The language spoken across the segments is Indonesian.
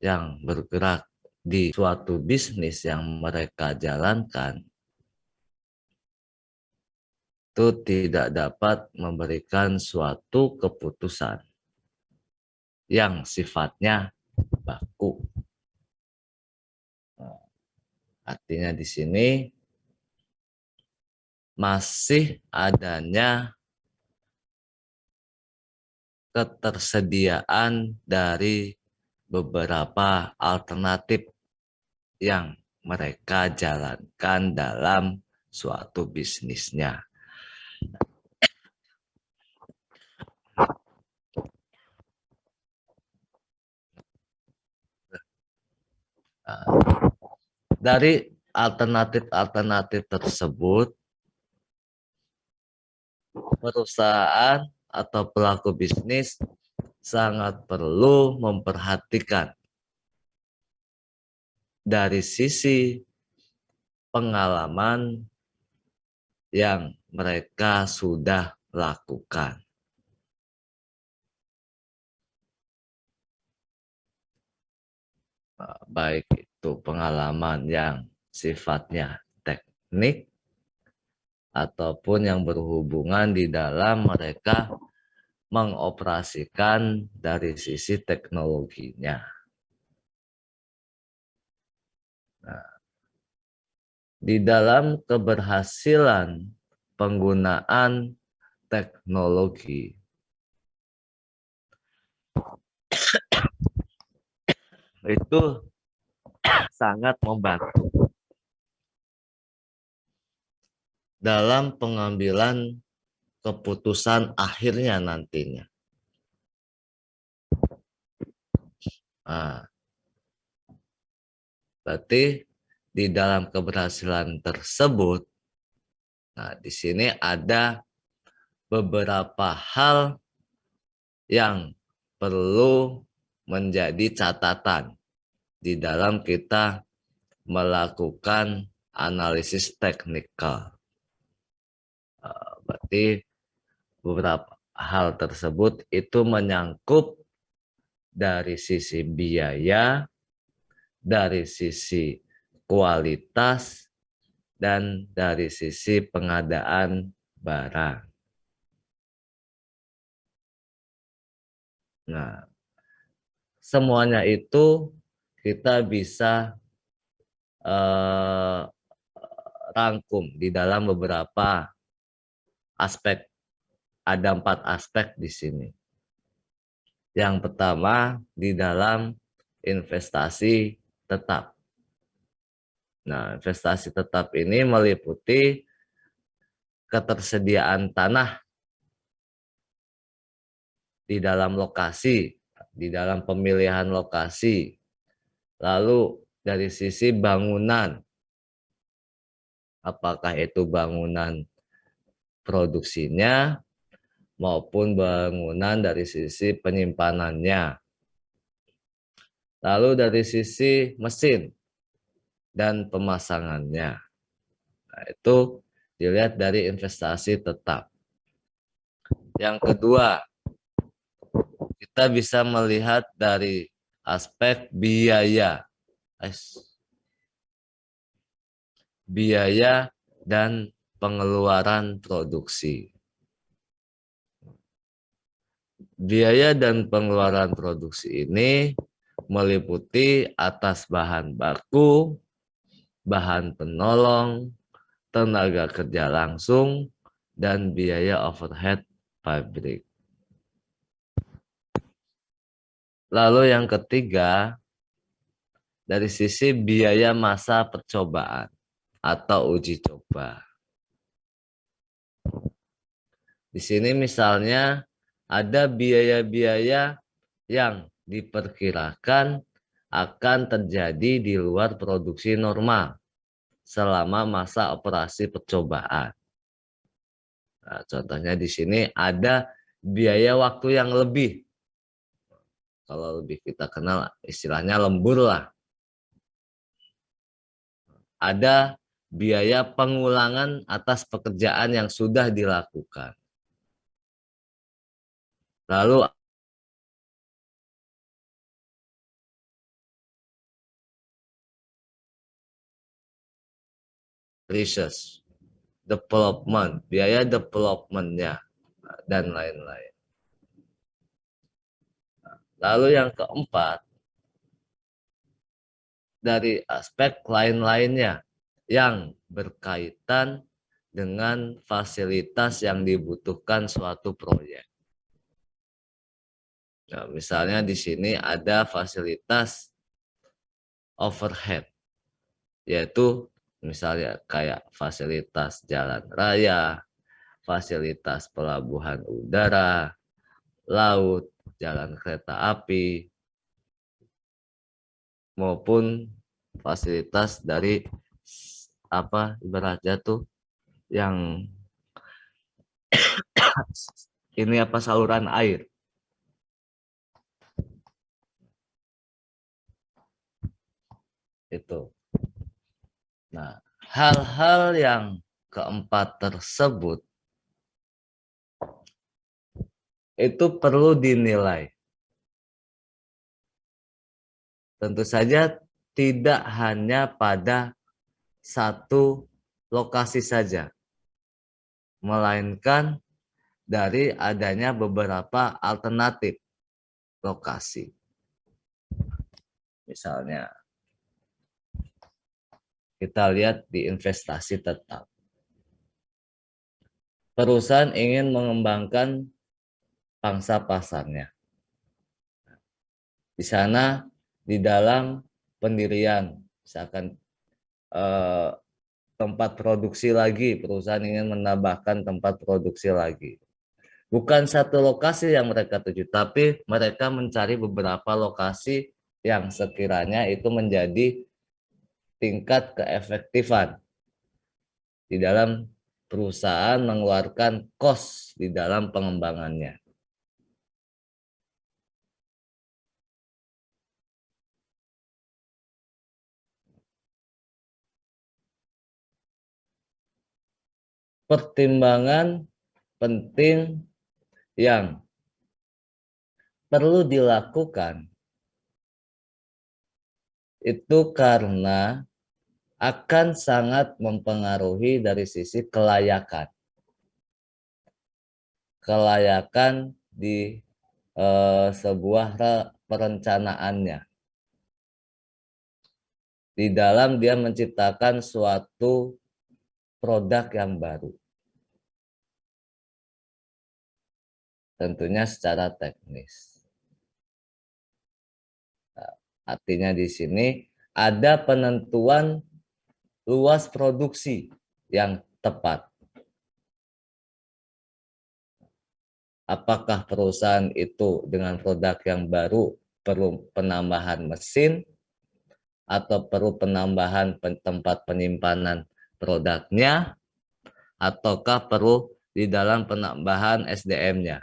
yang bergerak di suatu bisnis yang mereka jalankan itu tidak dapat memberikan suatu keputusan yang sifatnya baku. Artinya di sini masih adanya ketersediaan dari beberapa alternatif yang mereka jalankan dalam suatu bisnisnya. Dari alternatif-alternatif tersebut, perusahaan atau pelaku bisnis sangat perlu memperhatikan dari sisi pengalaman yang mereka sudah lakukan. Baik itu pengalaman yang sifatnya teknik ataupun yang berhubungan di dalam mereka mengoperasikan dari sisi teknologinya. Nah, di dalam keberhasilan penggunaan teknologi itu sangat membantu dalam pengambilan keputusan akhirnya nantinya. Nah, berarti di dalam keberhasilan tersebut, nah di sini ada beberapa hal yang perlu menjadi catatan di dalam kita melakukan analisis teknikal. Berarti beberapa hal tersebut itu menyangkut dari sisi biaya, dari sisi kualitas, dan dari sisi pengadaan barang. Nah, semuanya itu kita bisa rangkum di dalam beberapa aspek. Ada 4 aspek di sini. Yang pertama di dalam investasi tetap. Nah, investasi tetap ini meliputi ketersediaan tanah di dalam lokasi, di dalam pemilihan lokasi. Lalu dari sisi bangunan, apakah itu bangunan produksinya maupun bangunan dari sisi penyimpanannya. Lalu dari sisi mesin dan pemasangannya. Nah, itu dilihat dari investasi tetap. Yang kedua, kita bisa melihat dari aspek biaya. Biaya dan pengeluaran produksi. Biaya dan pengeluaran produksi ini meliputi atas bahan baku, bahan penolong, tenaga kerja langsung, dan biaya overhead pabrik. Lalu yang ketiga, dari sisi biaya masa percobaan atau uji coba. Di sini misalnya ada biaya-biaya yang diperkirakan akan terjadi di luar produksi normal selama masa operasi percobaan. Nah, contohnya di sini ada biaya waktu yang lebih. Kalau lebih kita kenal istilahnya lembur lah. Ada biaya pengulangan atas pekerjaan yang sudah dilakukan. Lalu research, development, biaya developmentnya, dan lain-lain. Lalu yang keempat, dari aspek lain-lainnya yang berkaitan dengan fasilitas yang dibutuhkan suatu proyek. Nah, misalnya di sini ada fasilitas overhead, yaitu misalnya kayak fasilitas jalan raya, fasilitas pelabuhan udara, laut, jalan kereta api, maupun fasilitas dari apa ibaratnya tuh yang ini apa saluran air. Itu. Nah, hal-hal yang keempat tersebut itu perlu dinilai. Tentu saja tidak hanya pada satu lokasi saja, melainkan dari adanya beberapa alternatif lokasi. Misalnya, kita lihat di investasi tetap. Perusahaan ingin mengembangkan pangsa pasarnya. Di sana, di dalam pendirian, misalkan tempat produksi lagi, perusahaan ingin menambahkan tempat produksi lagi. Bukan satu lokasi yang mereka tuju, tapi mereka mencari beberapa lokasi yang sekiranya itu menjadi tingkat keefektifan di dalam perusahaan mengeluarkan kos di dalam pengembangannya. Pertimbangan penting yang perlu dilakukan itu karena akan sangat mempengaruhi dari sisi kelayakan. Kelayakan di sebuah perencanaannya. Di dalam dia menciptakan suatu produk yang baru. Tentunya secara teknis. Nah, artinya di sini ada penentuan luas produksi yang tepat. Apakah perusahaan itu dengan produk yang baru perlu penambahan mesin atau perlu penambahan tempat penyimpanan produknya, ataukah perlu di dalam penambahan SDM-nya.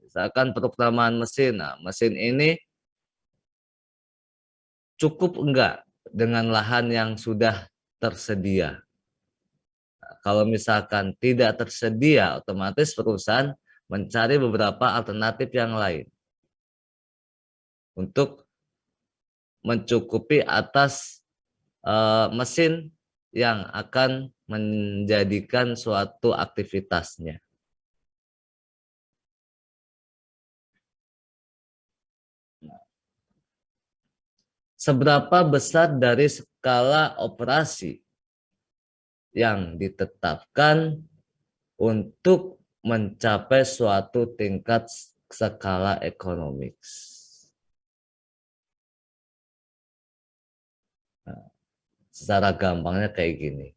Misalkan perlu penambahan mesin, nah mesin ini cukup enggak dengan lahan yang sudah tersedia. Nah, kalau misalkan tidak tersedia, otomatis perusahaan mencari beberapa alternatif yang lain untuk mencukupi atas mesin yang akan menjadikan suatu aktivitasnya. Seberapa besar dari skala operasi yang ditetapkan untuk mencapai suatu tingkat skala ekonomik. Nah, secara gampangnya kayak gini.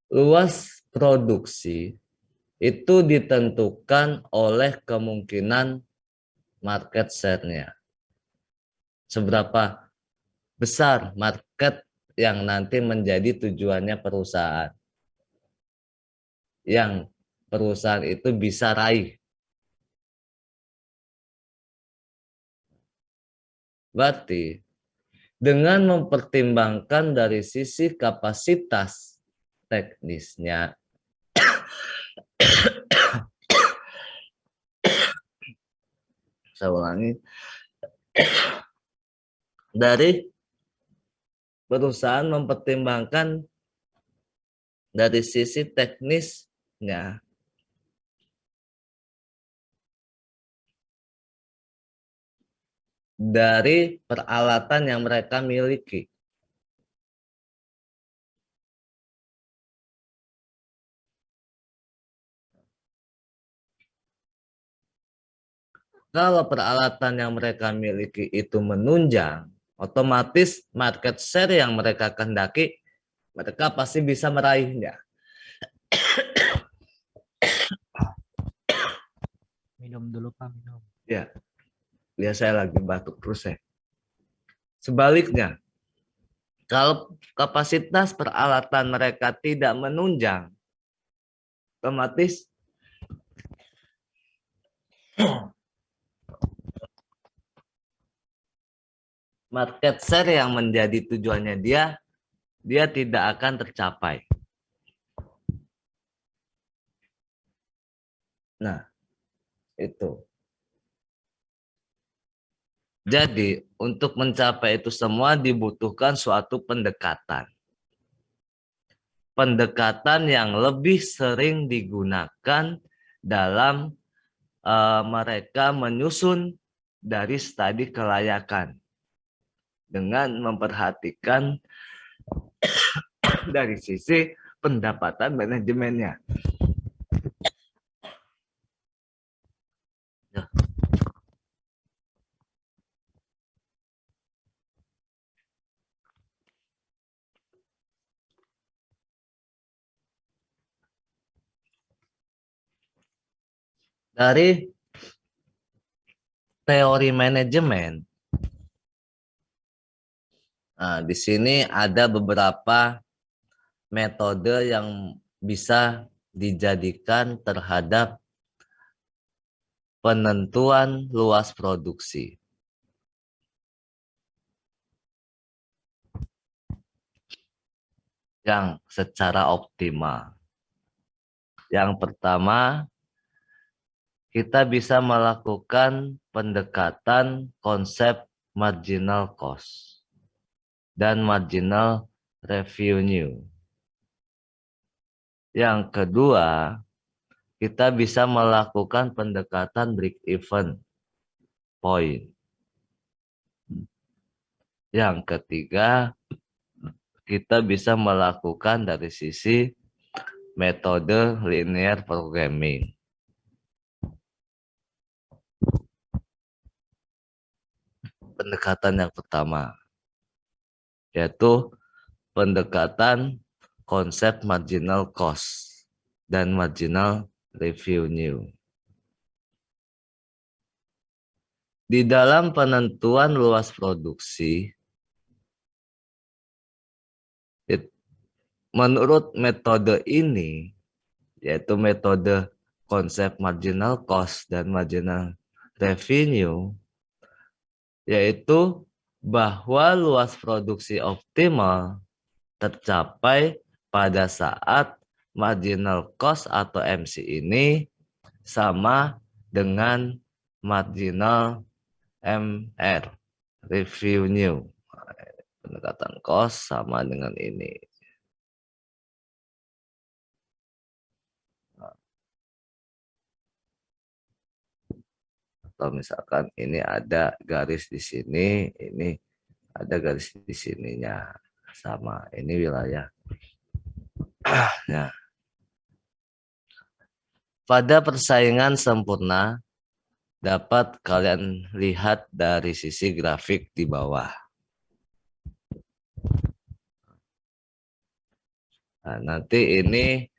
Luas produksi itu ditentukan oleh kemungkinan market share-nya. Seberapa besar market yang nanti menjadi tujuannya perusahaan. Yang perusahaan itu bisa raih. Berarti dengan mempertimbangkan dari sisi kapasitas teknisnya, saya ulangi, dari perusahaan mempertimbangkan dari sisi teknisnya, dari peralatan yang mereka miliki. Kalau peralatan yang mereka miliki itu menunjang, otomatis market share yang mereka kehendaki, mereka pasti bisa meraihnya. Minum dulu Pak, minum. Ya, lihat saya lagi batuk terus ya. Sebaliknya, kalau kapasitas peralatan mereka tidak menunjang, otomatis market share yang menjadi tujuannya dia tidak akan tercapai. Nah, itu. Jadi, untuk mencapai itu semua dibutuhkan suatu pendekatan. Pendekatan yang lebih sering digunakan dalam mereka menyusun dari studi kelayakan dengan memperhatikan dari sisi pendapatan manajemennya. Ya. Dari teori manajemen, nah, di sini ada beberapa metode yang bisa dijadikan terhadap penentuan luas produksi. Yang secara optimal. Yang pertama, kita bisa melakukan pendekatan konsep marginal cost dan marginal revenue. Yang kedua, kita bisa melakukan pendekatan break-even point. Yang ketiga, kita bisa melakukan dari sisi metode linear programming. Pendekatan yang pertama, yaitu pendekatan konsep marginal cost dan marginal revenue. Di dalam penentuan luas produksi, menurut metode ini, yaitu metode konsep marginal cost dan marginal revenue, yaitu bahwa luas produksi optimal tercapai pada saat marginal cost atau MC ini sama dengan marginal MR, revenue. Pendekatan cost sama dengan ini. Atau misalkan ini ada garis di sini, ini ada garis di sininya. Sama, ini wilayah. Nah, pada persaingan sempurna, dapat kalian lihat dari sisi grafik di bawah. Nah, nanti ini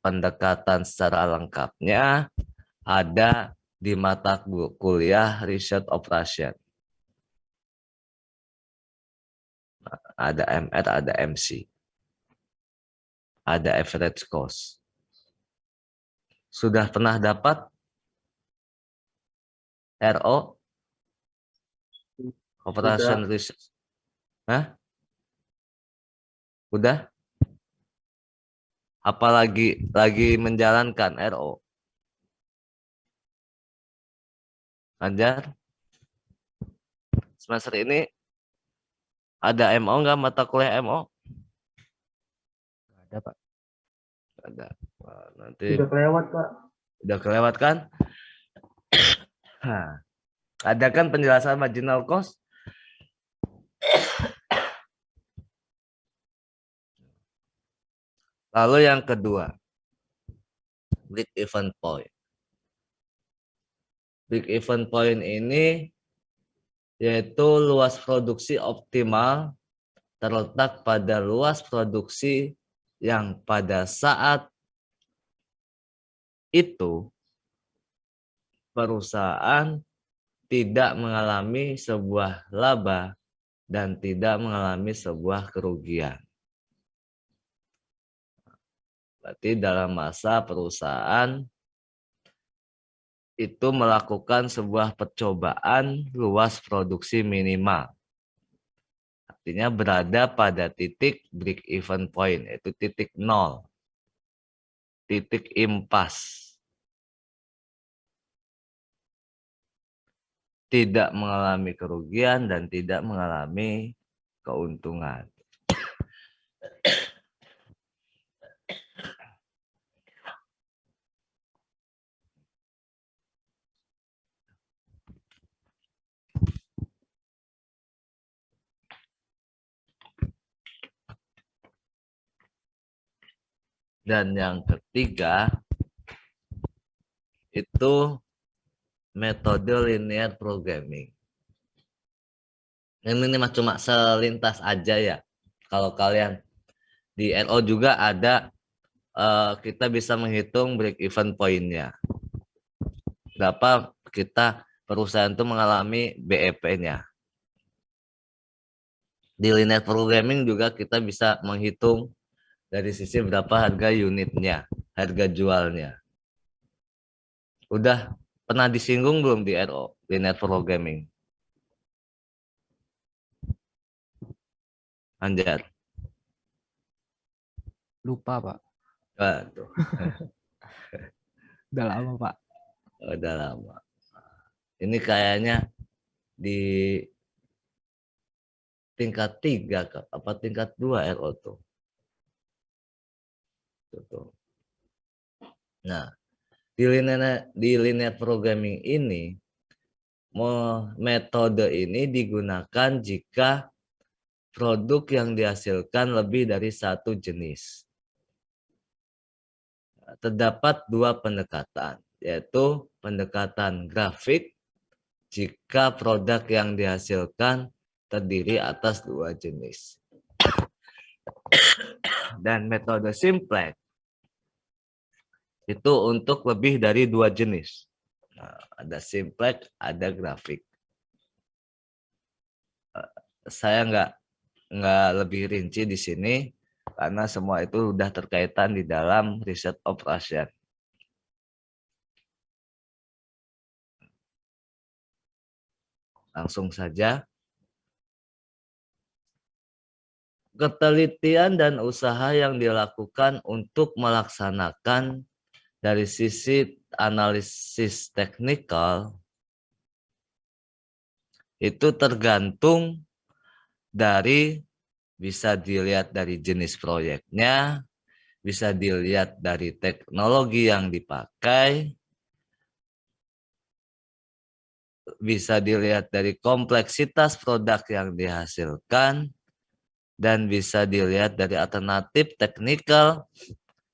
pendekatan secara lengkapnya ada di mata kuliah Research Operation. Ada MR, ada MC. Ada average cost. Sudah pernah dapat RO? Operation Research? Hah? Udah? Apalagi lagi menjalankan RO? Ajar? semester ini ada MO nggak, mata kuliah MO? Nggak ada, Pak. Ada. Wah, nanti Udah kelewat, Pak. udah kelewat kan? Nah, ada kan penjelasan marginal cost? Lalu yang kedua, break even point. Break even point ini yaitu luas produksi optimal terletak pada luas produksi yang pada saat itu perusahaan tidak mengalami sebuah laba dan tidak mengalami sebuah kerugian. Berarti dalam masa perusahaan itu melakukan sebuah percobaan luas produksi minimal. Artinya berada pada titik break even point, yaitu titik nol, titik impas. Tidak mengalami kerugian dan tidak mengalami keuntungan. Dan yang ketiga itu metode linear programming. Ini mah cuma selintas aja ya. Kalau kalian di RO juga ada, kita bisa menghitung break even point-nya. Berapa kita perusahaan itu mengalami BEP-nya. Di linear programming juga kita bisa menghitung dari sisi berapa harga unitnya, harga jualnya. Udah pernah disinggung belum di RO, linear programming? Anjar. Lupa, Pak. Waduh, Udah lama, Pak. udah lama. Ini kayaknya di tingkat 3 apa tingkat 2 RO tuh. Nah, di linear programming ini metode ini digunakan jika produk yang dihasilkan lebih dari satu jenis. Terdapat dua pendekatan, yaitu pendekatan grafik jika produk yang dihasilkan terdiri atas dua jenis. Dan metode simplex itu untuk lebih dari dua jenis. Nah, ada simplex, ada grafik. Saya nggak lebih rinci di sini karena semua itu sudah terkaitan di dalam riset operation. Langsung saja. Ketelitian dan usaha yang dilakukan untuk melaksanakan dari sisi analisis teknikal itu tergantung dari, bisa dilihat dari jenis proyeknya, bisa dilihat dari teknologi yang dipakai, bisa dilihat dari kompleksitas produk yang dihasilkan, dan bisa dilihat dari alternatif teknikal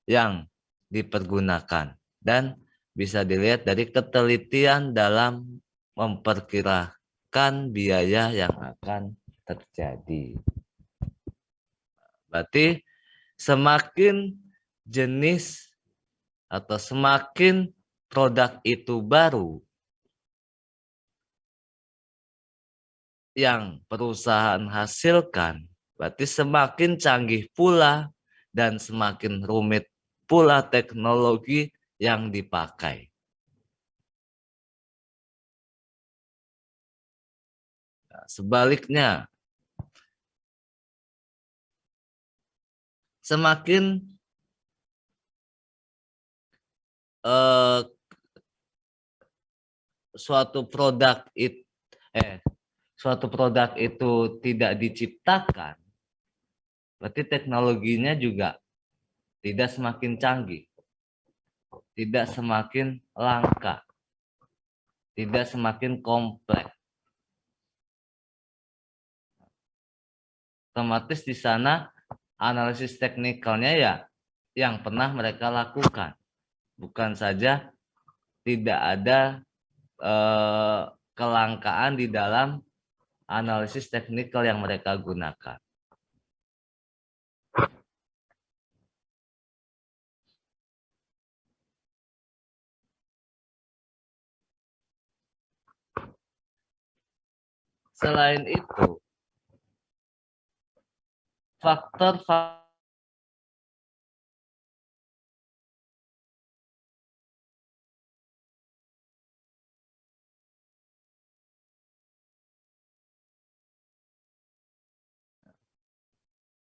yang dipergunakan, dan bisa dilihat dari ketelitian dalam memperkirakan biaya yang akan terjadi. Berarti semakin jenis atau semakin produk itu baru yang perusahaan hasilkan, berarti semakin canggih pula dan semakin rumit pula teknologi yang dipakai. Nah, sebaliknya, semakin suatu produk suatu produk itu tidak diciptakan, berarti teknologinya juga tidak semakin canggih, tidak semakin langka, tidak semakin kompleks. Otomatis di sana analisis teknikalnya ya yang pernah mereka lakukan. Bukan saja tidak ada kelangkaan di dalam analisis teknikal yang mereka gunakan. Selain itu, faktor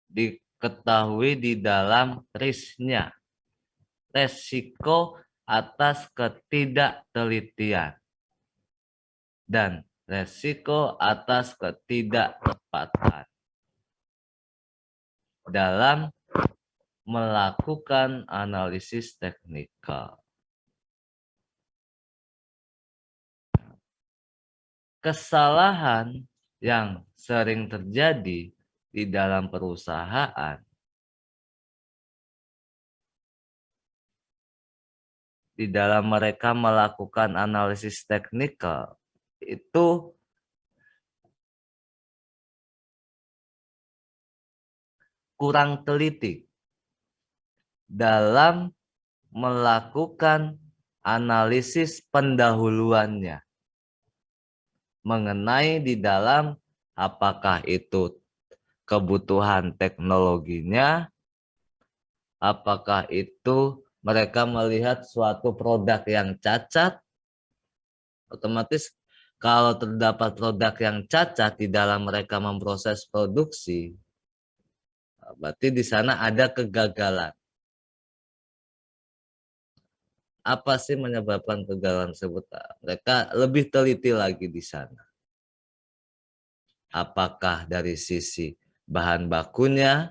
diketahui di dalam risknya, resiko atas ketidaktelitian, dan resiko atas ketidaktepatan dalam melakukan analisis teknikal. Kesalahan yang sering terjadi di dalam perusahaan di dalam mereka melakukan analisis teknikal itu kurang teliti dalam melakukan analisis pendahuluannya mengenai di dalam apakah itu kebutuhan teknologinya, apakah itu mereka melihat suatu produk yang cacat. Otomatis kalau terdapat produk yang cacat di dalam mereka memproses produksi, berarti di sana ada kegagalan. Apa sih menyebabkan kegagalan tersebut? Mereka lebih teliti lagi di sana. Apakah dari sisi bahan bakunya,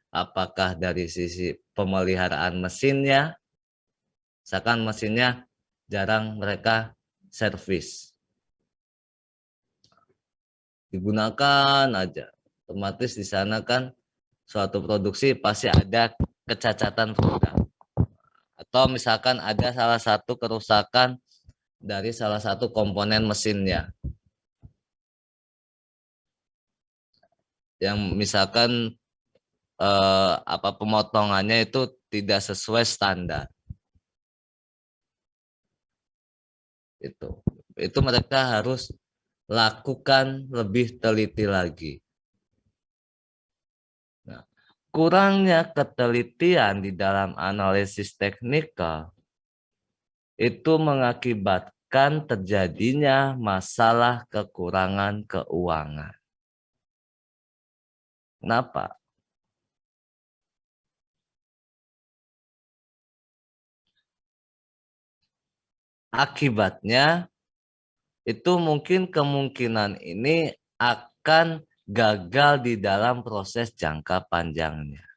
apakah dari sisi pemeliharaan mesinnya, misalkan mesinnya jarang mereka servis, digunakan aja, otomatis di sana kan suatu produksi pasti ada kecacatan produk. Atau misalkan ada salah satu kerusakan dari salah satu komponen mesinnya. Yang misalkan pemotongannya itu tidak sesuai standar. Itu mereka harus lakukan lebih teliti lagi. Nah, kurangnya ketelitian di dalam analisis teknikal itu mengakibatkan terjadinya masalah kekurangan keuangan. Kenapa? Akibatnya itu mungkin kemungkinan ini akan gagal di dalam proses jangka panjangnya.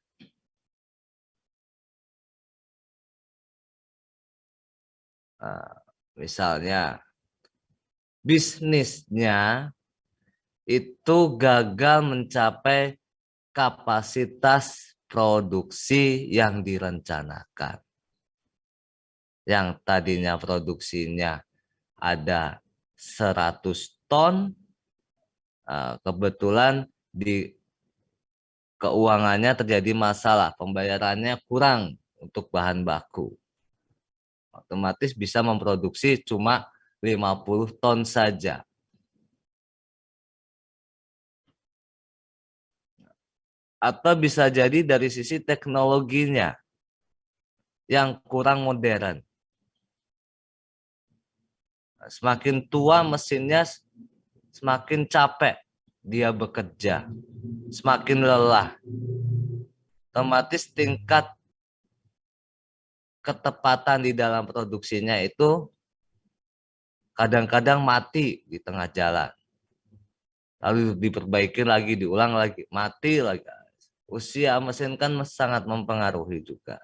Nah, misalnya bisnisnya itu gagal mencapai kapasitas produksi yang direncanakan. Yang tadinya produksinya ada 100 ton, kebetulan di keuangannya terjadi masalah, pembayarannya kurang untuk bahan baku. Otomatis bisa memproduksi cuma 50 ton saja. Atau bisa jadi dari sisi teknologinya yang kurang modern. Semakin tua mesinnya, semakin capek dia bekerja, semakin lelah. Otomatis tingkat ketepatan di dalam produksinya itu kadang-kadang mati di tengah jalan. lalu diperbaiki lagi, diulang lagi, mati lagi. Usia mesin kan sangat mempengaruhi juga.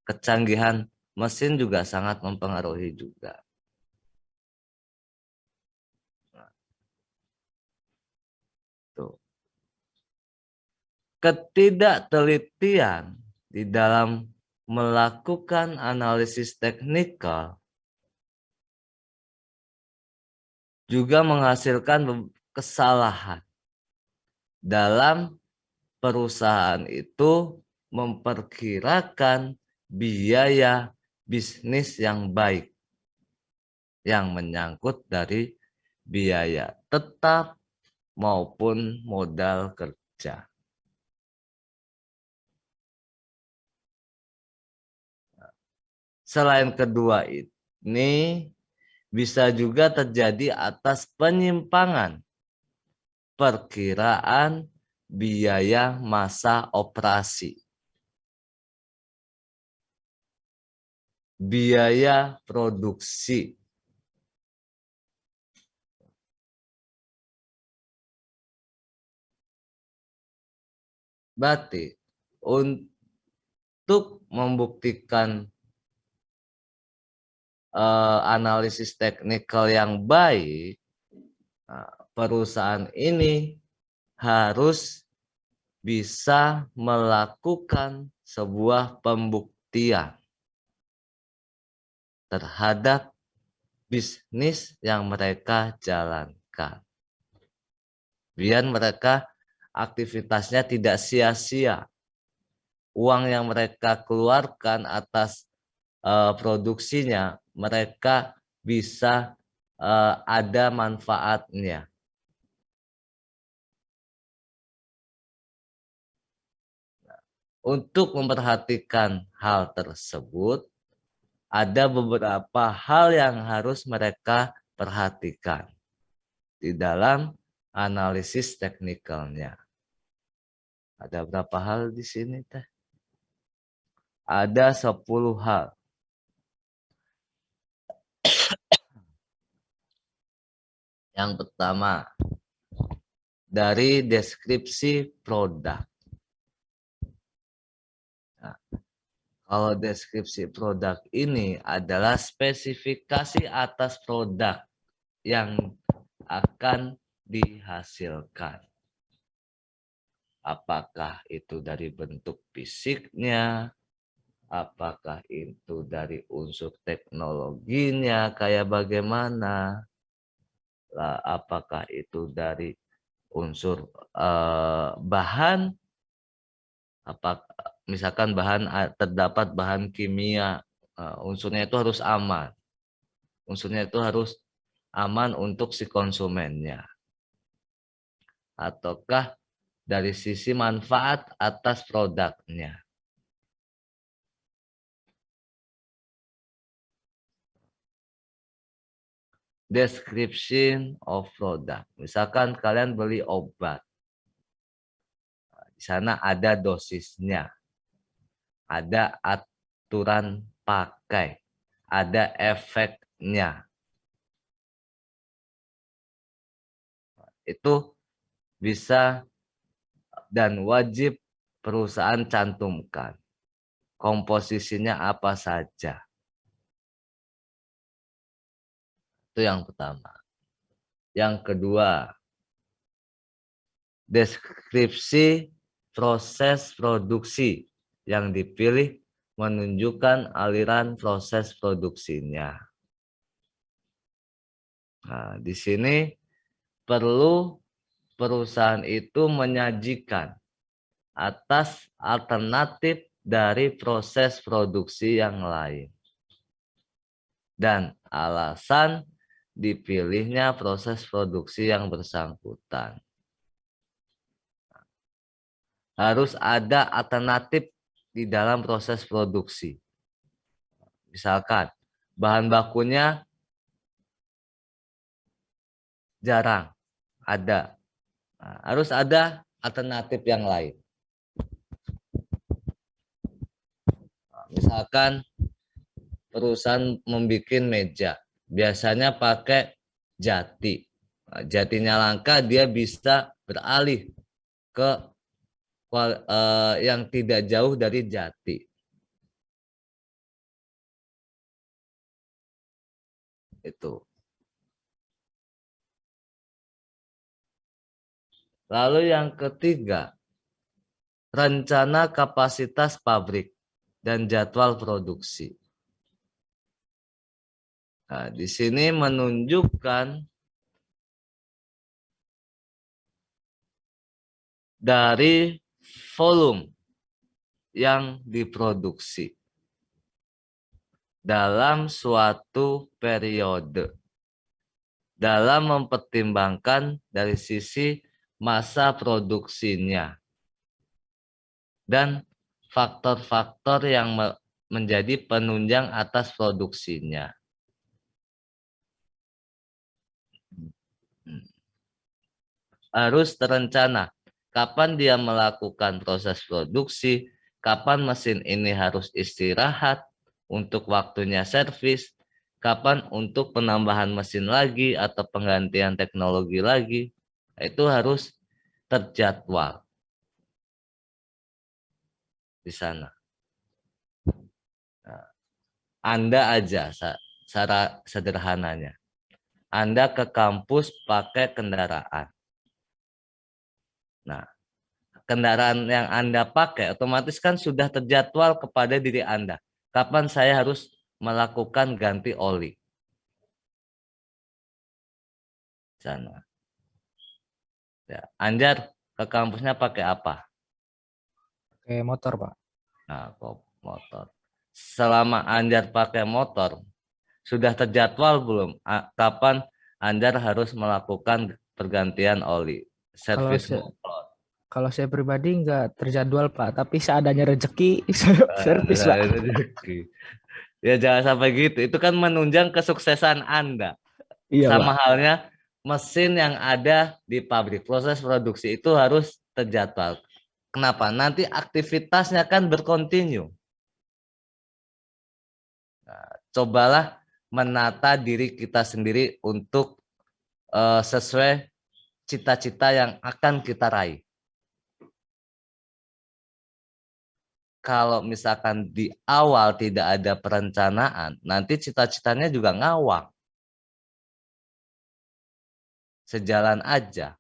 Kecanggihan mesin juga sangat mempengaruhi juga. Tuh. Ketidaktelitian di dalam melakukan analisis teknikal juga menghasilkan kesalahan dalam perusahaan itu memperkirakan biaya bisnis yang baik yang menyangkut dari biaya tetap maupun modal kerja. Selain kedua ini, bisa juga terjadi atas penyimpangan perkiraan biaya masa operasi, biaya produksi, berarti untuk membuktikan analisis teknikal yang baik, perusahaan ini harus bisa melakukan sebuah pembuktian terhadap bisnis yang mereka jalankan. Biar mereka aktivitasnya tidak sia-sia. Uang yang mereka keluarkan atas produksinya, mereka bisa ada manfaatnya. Untuk memperhatikan hal tersebut, ada beberapa hal yang harus mereka perhatikan di dalam analisis teknikalnya. Ada berapa hal di sini teh? Ada 10 hal. Yang pertama, dari deskripsi produk. Nah, kalau deskripsi produk ini adalah spesifikasi atas produk yang akan dihasilkan. Apakah itu dari bentuk fisiknya, apakah itu dari unsur teknologinya kayak bagaimana, apakah itu dari unsur bahan, misalkan terdapat bahan kimia, unsurnya itu harus aman, unsurnya itu harus aman untuk si konsumennya, ataukah dari sisi manfaat atas produknya. Description of product. Misalkan kalian beli obat. Di sana ada dosisnya. Ada aturan pakai. Ada efeknya. Itu bisa dan wajib perusahaan cantumkan. Komposisinya apa saja. Itu yang pertama. Yang kedua, deskripsi proses produksi yang dipilih menunjukkan aliran proses produksinya. Nah, di sini perlu perusahaan itu menyajikan atas alternatif dari proses produksi yang lain. Dan alasan dipilihnya proses produksi yang bersangkutan. Harus ada alternatif di dalam proses produksi. Misalkan bahan bakunya jarang ada. Nah, harus ada alternatif yang lain. Misalkan perusahaan membuat meja, biasanya pakai jati. Nah, jatinya langka, dia bisa beralih ke yang tidak jauh dari jati. Itu. Lalu yang ketiga, rencana kapasitas pabrik dan jadwal produksi. Nah, di sini menunjukkan dari volume yang diproduksi dalam suatu periode, dalam mempertimbangkan dari sisi masa produksinya dan faktor-faktor yang menjadi penunjang atas produksinya. Harus terencana kapan dia melakukan proses produksi, kapan mesin ini harus istirahat untuk waktunya servis, kapan untuk penambahan mesin lagi atau penggantian teknologi lagi. Itu harus terjadwal di sana. Nah, Anda aja secara sederhananya. Anda ke kampus pakai kendaraan. Nah, kendaraan yang Anda pakai otomatis kan sudah terjadwal kepada diri Anda. Kapan saya harus melakukan ganti oli? Sana. Ya, Anjar ke kampusnya pakai apa? Pakai motor, Pak. Nah, kok motor. Selama Anjar pakai motor, sudah terjadwal belum? Kapan Anjar harus melakukan pergantian oli, Kalau servis saya, motor? kalau saya pribadi nggak terjadwal, Pak. Tapi seadanya rezeki, saya servis, Pak. Ya jangan sampai gitu. Itu kan menunjang kesuksesan Anda. Iya, Pak. Sama halnya mesin yang ada di pabrik, proses produksi itu harus terjadwal. Kenapa? Nanti aktivitasnya kan berkontinu. Nah, cobalah menata diri kita sendiri untuk sesuai cita-cita yang akan kita raih. Kalau misalkan di awal tidak ada perencanaan, nanti cita-citanya juga ngawang. Sejalan aja.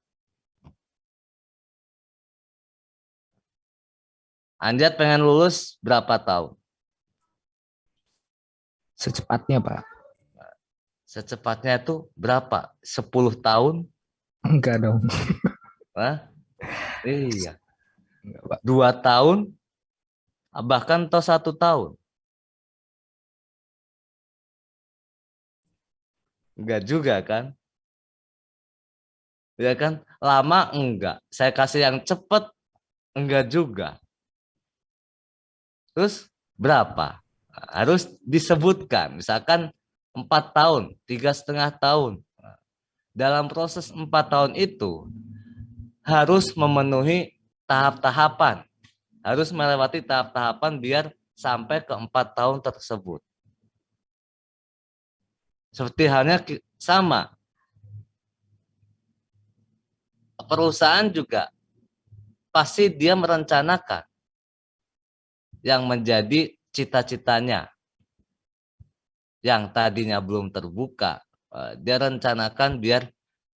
Anjat pengen lulus berapa tahun? Secepatnya, Pak. Secepatnya itu berapa? 10 tahun? Enggak dong. Hah? Iya. Enggak, Pak. 2 tahun? Bahkan atau 1 tahun? Enggak juga kan? Ya kan? Lama enggak. Saya kasih yang cepet enggak juga. Terus berapa? Harus disebutkan. Misalkan 4 tahun, 3,5 tahun. Dalam proses 4 tahun itu harus memenuhi tahap-tahapan. Harus melewati tahap-tahapan biar sampai ke 4 tahun tersebut. Seperti halnya sama. Perusahaan juga pasti dia merencanakan yang menjadi cita-citanya yang tadinya belum terbuka. Dia rencanakan biar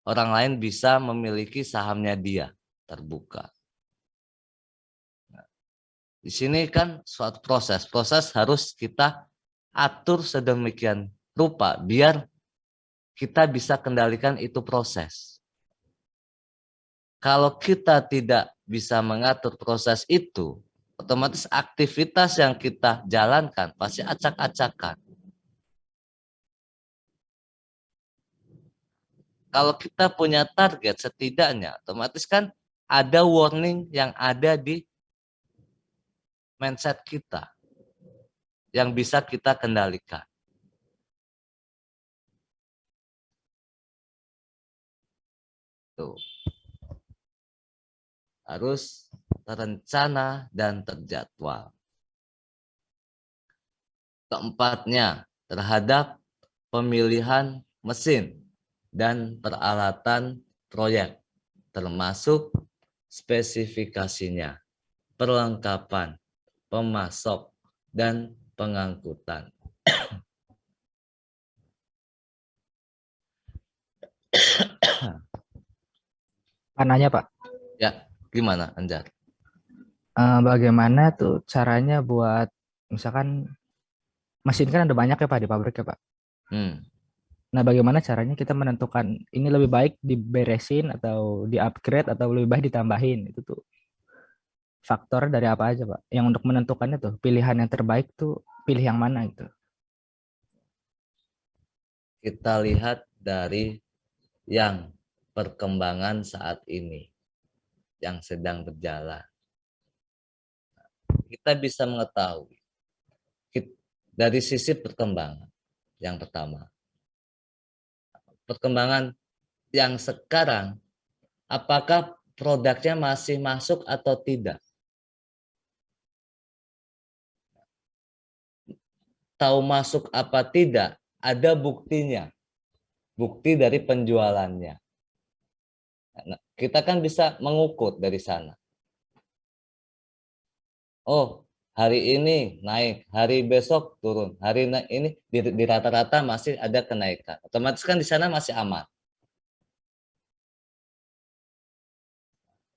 orang lain bisa memiliki sahamnya dia terbuka. Di sini kan suatu proses harus kita atur sedemikian rupa biar kita bisa kendalikan itu proses. Kalau kita tidak bisa mengatur proses itu, otomatis aktivitas yang kita jalankan pasti acak-acakan. Kalau kita punya target setidaknya, otomatis kan ada warning yang ada di mindset kita yang bisa kita kendalikan. Tuh. Harus terencana dan terjadwal. Keempatnya, terhadap pemilihan mesin. dan peralatan proyek, termasuk spesifikasinya, perlengkapan, pemasok, dan pengangkutan. Panahnya Pak, Ya, gimana Anjar? bagaimana tuh caranya buat misalkan mesin kan ada banyak ya Pak di pabrik ya Pak. Hmm. Nah, bagaimana caranya kita menentukan ini lebih baik diberesin atau di-upgrade atau lebih baik ditambahin? Itu tuh faktor dari apa aja, Pak? Yang untuk menentukannya tuh, pilihan yang terbaik tuh pilih yang mana gitu. Kita lihat dari yang perkembangan saat ini yang sedang berjalan. Kita bisa mengetahui dari sisi perkembangan. Yang pertama, perkembangan yang sekarang, apakah produknya masih masuk atau tidak? Tahu masuk apa tidak, ada buktinya. Bukti dari penjualannya. Nah, kita kan bisa mengukur dari sana. Oh, hari ini naik, hari besok turun, hari ini di rata-rata masih ada kenaikan. Otomatis kan di sana masih aman.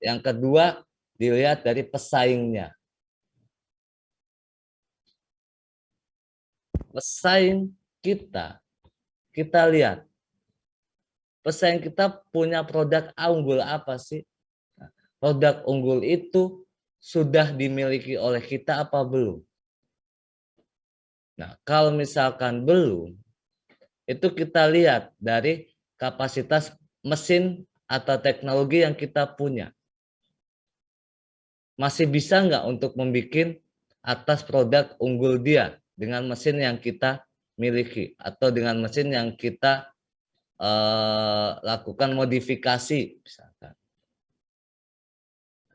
Yang kedua, dilihat dari pesaingnya. Pesaing kita lihat. Pesaing kita punya produk unggul apa sih? Produk unggul itu sudah dimiliki oleh kita apa belum? Nah, kalau misalkan belum, itu kita lihat dari kapasitas mesin atau teknologi yang kita punya. Masih bisa nggak untuk membuat atas produk unggul dia dengan mesin yang kita miliki atau dengan mesin yang kita lakukan modifikasi misalkan.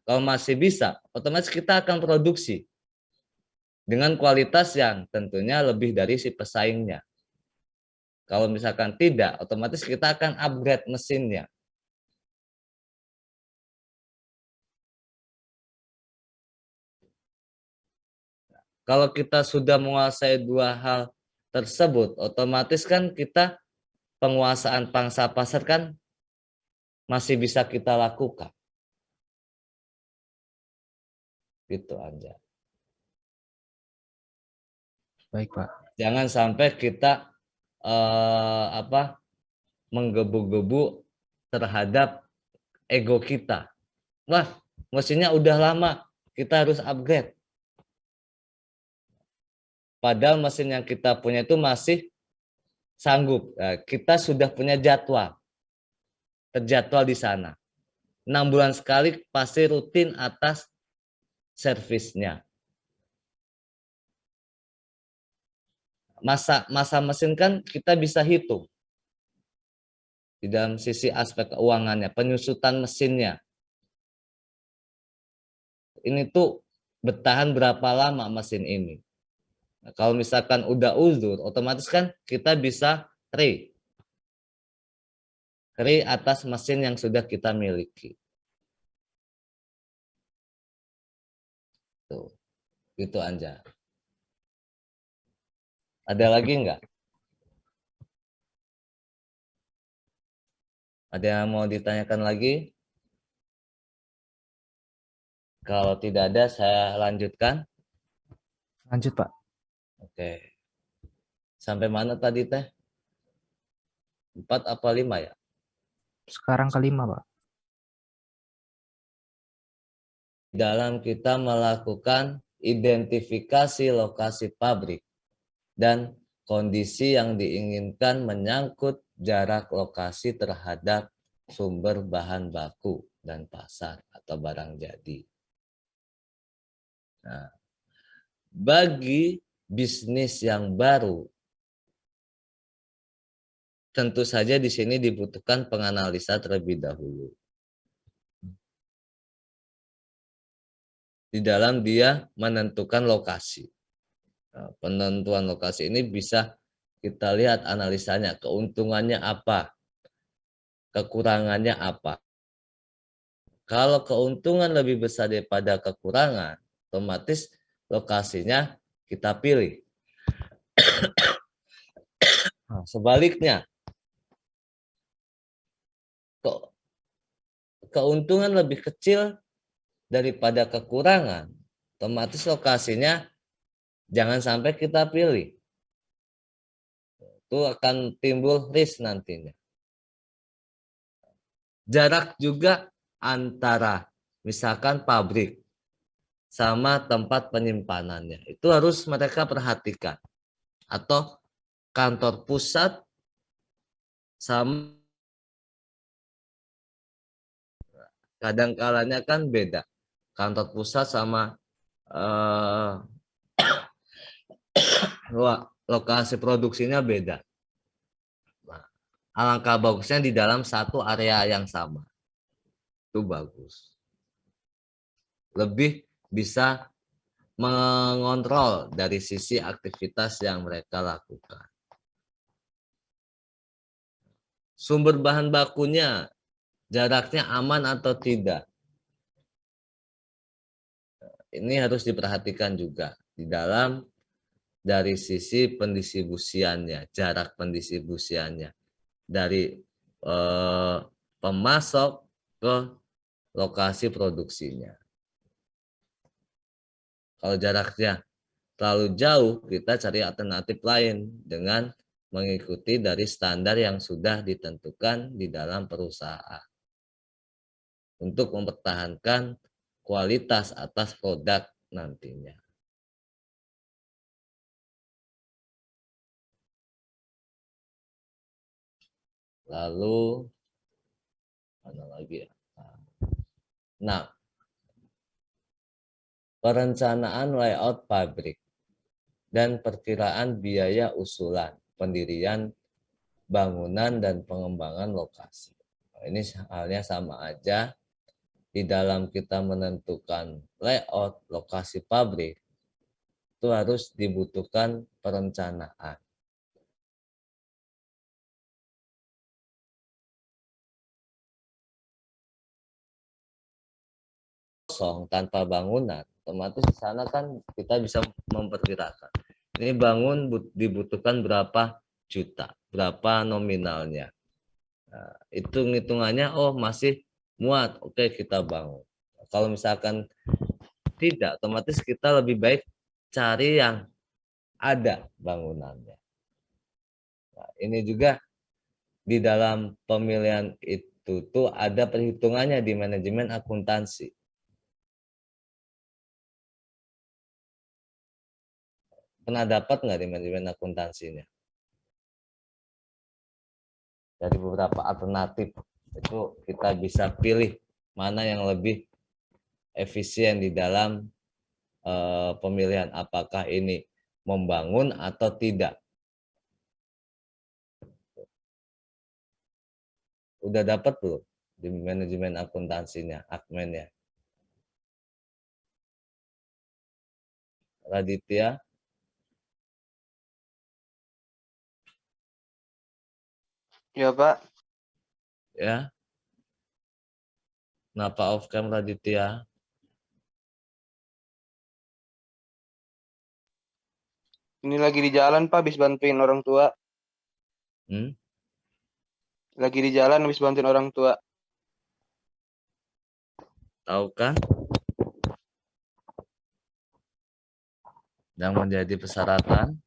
Kalau masih bisa, otomatis kita akan produksi dengan kualitas yang tentunya lebih dari si pesaingnya. Kalau misalkan tidak, otomatis kita akan upgrade mesinnya. Kalau kita sudah menguasai dua hal tersebut, otomatis kan kita penguasaan pangsa pasar kan masih bisa kita lakukan. Gitu aja. Baik, Pak. Jangan sampai kita menggebu-gebu terhadap ego kita. Wah, mesinnya udah lama, kita harus upgrade. Padahal mesin yang kita punya itu masih sanggup. Nah, kita sudah punya jadwal, terjadwal di sana. 6 bulan sekali pasti rutin atas servisnya. Masa mesin kan kita bisa hitung di dalam sisi aspek keuangannya, penyusutan mesinnya. Ini tuh bertahan berapa lama mesin ini. Nah, kalau misalkan udah uzur, otomatis kan kita bisa re atas mesin yang sudah kita miliki. Tuh, gitu aja. Ada lagi nggak? Ada yang mau ditanyakan lagi? Kalau tidak ada, saya lanjutkan. Lanjut, Pak. Oke. Sampai mana tadi teh? 4 apa 5 ya? Sekarang kelima, Pak. Dalam kita melakukan identifikasi lokasi pabrik dan kondisi yang diinginkan menyangkut jarak lokasi terhadap sumber bahan baku dan pasar atau barang jadi. Nah, bagi bisnis yang baru, tentu saja di sini dibutuhkan penganalisa terlebih dahulu. Di dalam dia menentukan lokasi. Nah, penentuan lokasi ini bisa kita lihat analisanya, keuntungannya apa, kekurangannya apa. Kalau keuntungan lebih besar daripada kekurangan, otomatis lokasinya kita pilih. Nah, sebaliknya, keuntungan lebih kecil daripada kekurangan, otomatis lokasinya jangan sampai kita pilih. Itu akan timbul risk nantinya. Jarak juga antara misalkan pabrik sama tempat penyimpanannya. Itu harus mereka perhatikan. Atau kantor pusat sama, kadang kalanya kan beda. Kantor pusat sama lokasi produksinya beda. Nah, alangkah bagusnya di dalam satu area yang sama. Itu bagus. Lebih bisa mengontrol dari sisi aktivitas yang mereka lakukan. Sumber bahan bakunya, jaraknya aman atau tidak. Ini harus diperhatikan juga di dalam dari sisi pendistribusiannya, jarak pendistribusiannya dari pemasok ke lokasi produksinya. Kalau jaraknya terlalu jauh, kita cari alternatif lain dengan mengikuti dari standar yang sudah ditentukan di dalam perusahaan untuk mempertahankan kualitas atas produk nantinya. Lalu mana lagi ya? Nah, perencanaan layout pabrik dan perkiraan biaya usulan, pendirian bangunan dan pengembangan lokasi. Ini halnya sama aja. Di dalam kita menentukan layout lokasi pabrik, itu harus dibutuhkan perencanaan. Kosong tanpa bangunan, otomatis di sana kan kita bisa memperkirakan. Ini bangun dibutuhkan berapa juta, berapa nominalnya. Nah, hitung-hitungannya, oh masih muat, oke kita bangun. Kalau misalkan tidak, otomatis kita lebih baik cari yang ada bangunannya. Nah, ini juga di dalam pemilihan itu tuh ada perhitungannya di manajemen akuntansi. Pernah dapat nggak di manajemen akuntansinya? Dari beberapa alternatif itu kita bisa pilih mana yang lebih efisien di dalam pemilihan, apakah ini membangun atau tidak. Udah dapat belum di manajemen akuntansinya, Akmennya? Raditya? Ya, Pak. Ya. Kenapa off cam Raditya? Ini lagi di jalan, Pak, habis bantuin orang tua. Lagi di jalan habis bantuin orang tua. Tahu kan? Yang menjadi persyaratan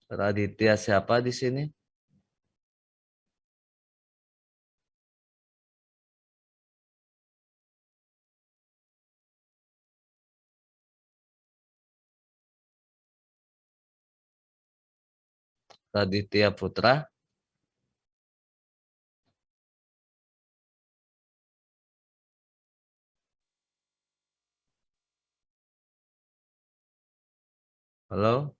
Raditya siapa di sini? Raditya Putra? Halo?